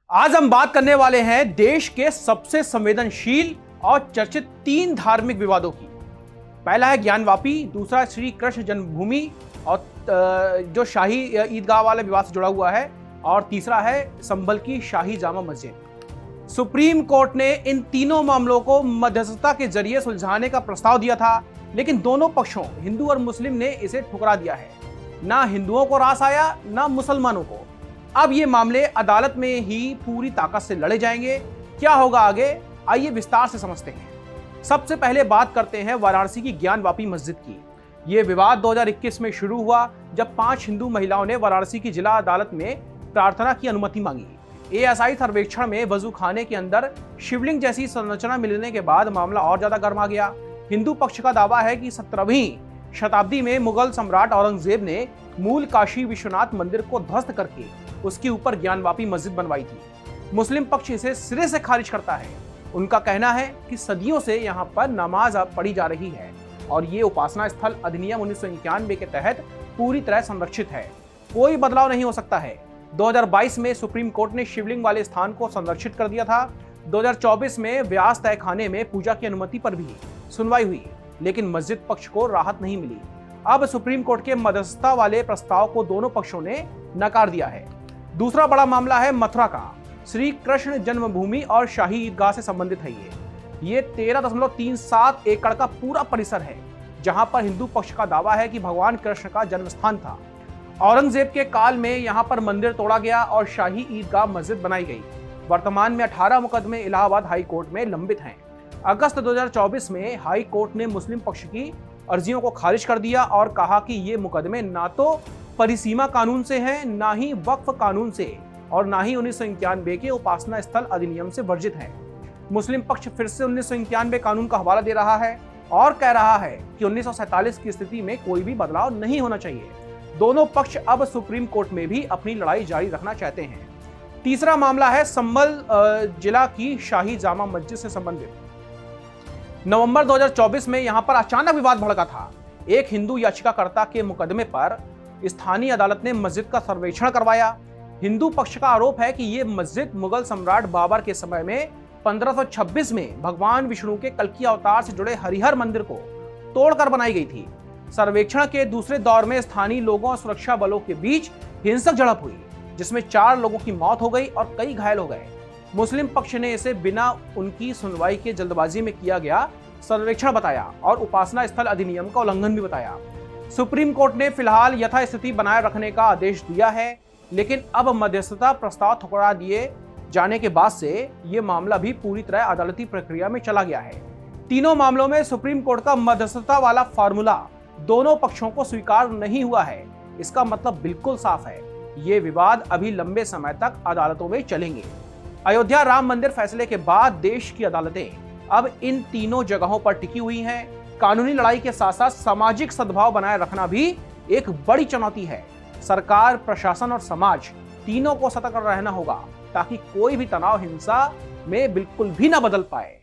आज हम बात करने वाले हैं देश के सबसे संवेदनशील और चर्चित 3 धार्मिक विवादों की। पहला है ज्ञानवापी, दूसरा श्री कृष्ण जन्मभूमि और जो शाही ईदगाह वाले विवाद से जुड़ा हुआ है, और तीसरा है संभल की शाही जामा मस्जिद। सुप्रीम कोर्ट ने इन तीनों मामलों को मध्यस्थता के जरिए सुलझाने का प्रस्ताव दिया था, लेकिन दोनों पक्षों हिंदू और मुस्लिम ने इसे ठुकरा दिया है। ना हिंदुओं को रास आया, ना मुसलमानों को। अब ये मामले अदालत में ही पूरी ताकत से लड़े जाएंगे। क्या होगा आगे, आइए विस्तार से समझते हैं। सबसे पहले बात करते हैं वाराणसी की ज्ञानवापी मस्जिद की। ये विवाद 2021 में शुरू हुआ, जब 5 हिंदू महिलाओं ने वाराणसी की जिला अदालत में प्रार्थना की अनुमति मांगी। एएसआई सर्वेक्षण में वजू खाने के अंदर शिवलिंग जैसी संरचना मिलने के बाद मामला और ज्यादा गर्मा गया। हिंदू पक्ष का दावा है कि 17वीं शताब्दी में मुगल सम्राट औरंगजेब ने मूल काशी विश्वनाथ मंदिर को ध्वस्त करके उसके ऊपर ज्ञानवापी मस्जिद बनवाई थी। मुस्लिम पक्ष इसे सिरे से खारिज करता है। उनका कहना है कि सदियों से यहाँ पर नमाज पढ़ी जा रही है और ये उपासना स्थल अधिनियम 1991 के तहत पूरी तरह संरक्षित है, कोई बदलाव नहीं हो सकता है। 2022 में सुप्रीम कोर्ट ने शिवलिंग वाले स्थान को संरक्षित कर दिया था। 2024 में व्यास तहखाने में पूजा की अनुमति पर भी सुनवाई हुई, लेकिन मस्जिद पक्ष को राहत नहीं मिली। अब सुप्रीम कोर्ट के मध्यस्थता वाले प्रस्ताव को दोनों पक्षों ने नकार दिया है। दूसरा बड़ा मामला है मथुरा का। श्री कृष्ण जन्मभूमि और शाही ईदगाह से संबंधित है। ये 13.37 एकड़ का पूरा परिसर है, जहां पर हिंदू पक्ष का दावा है कि भगवान कृष्ण का जन्म स्थान था। औरंगजेब के काल में यहां पर मंदिर तोड़ा गया और शाही ईदगाह मस्जिद बनाई गई। वर्तमान में 18 मुकदमे इलाहाबाद हाई कोर्ट में लंबित हैं। अगस्त 2024 में हाई कोर्ट ने मुस्लिम पक्ष की अर्जियों को खारिज कर दिया और कहा कि ये मुकदमे ना तो परिसीमा कानून से हैं, ना ही वक्फ कानून से, और ना ही 1991 के उपासना स्थल अधिनियम से वर्जित हैं। मुस्लिम पक्ष फिर से 1991 कानून का हवाला दे रहा है और कह रहा है कि 1947 की स्थिति में कोई भी बदलाव नहीं होना चाहिए। दोनों पक्ष अब सुप्रीम कोर्ट में भी अपनी लड़ाई जारी रखना चाहते हैं। तीसरा मामला है संभल जिला की शाही जामा मस्जिद से संबंधित। नवंबर 2024 में यहां पर अचानक विवाद भड़का था। एक हिंदू याचिकाकर्ता के मुकदमे पर स्थानीय अदालत ने मस्जिद का सर्वेक्षण करवाया। हिंदू पक्ष का आरोप है कि यह मस्जिद मुगल सम्राट बाबर के समय में 1526 में भगवान विष्णु के कल्कि अवतार से जुड़े हरिहर मंदिर को तोड़कर बनाई गई थी। सर्वेक्षण के दूसरे दौर में स्थानीय लोगों और सुरक्षा बलों के बीच हिंसक झड़प हुई, जिसमें 4 लोगों की मौत हो गई और कई घायल हो गए। मुस्लिम पक्ष ने इसे बिना उनकी सुनवाई के जल्दबाजी में किया गया सर्वेक्षण बताया और उपासना स्थल अधिनियम का उल्लंघन भी बताया। सुप्रीम कोर्ट ने फिलहाल यथास्थिति बनाए रखने का आदेश दिया है, लेकिन अब मध्यस्थता प्रस्ताव ठुकरा दिए जाने के बाद से ये मामला भी पूरी तरह अदालती प्रक्रिया में चला गया है। तीनों मामलों में सुप्रीम कोर्ट का मध्यस्थता वाला फार्मूला दोनों पक्षों को स्वीकार नहीं हुआ है। इसका मतलब बिल्कुल साफ है, ये विवाद अभी लंबे समय तक अदालतों में चलेंगे। अयोध्या राम मंदिर फैसले के बाद देश की अदालतें अब इन तीनों जगहों पर टिकी हुई हैं। कानूनी लड़ाई के साथ साथ सामाजिक सद्भाव बनाए रखना भी एक बड़ी चुनौती है। सरकार, प्रशासन और समाज तीनों को सतर्क रहना होगा, ताकि कोई भी तनाव हिंसा में बिल्कुल भी ना बदल पाए।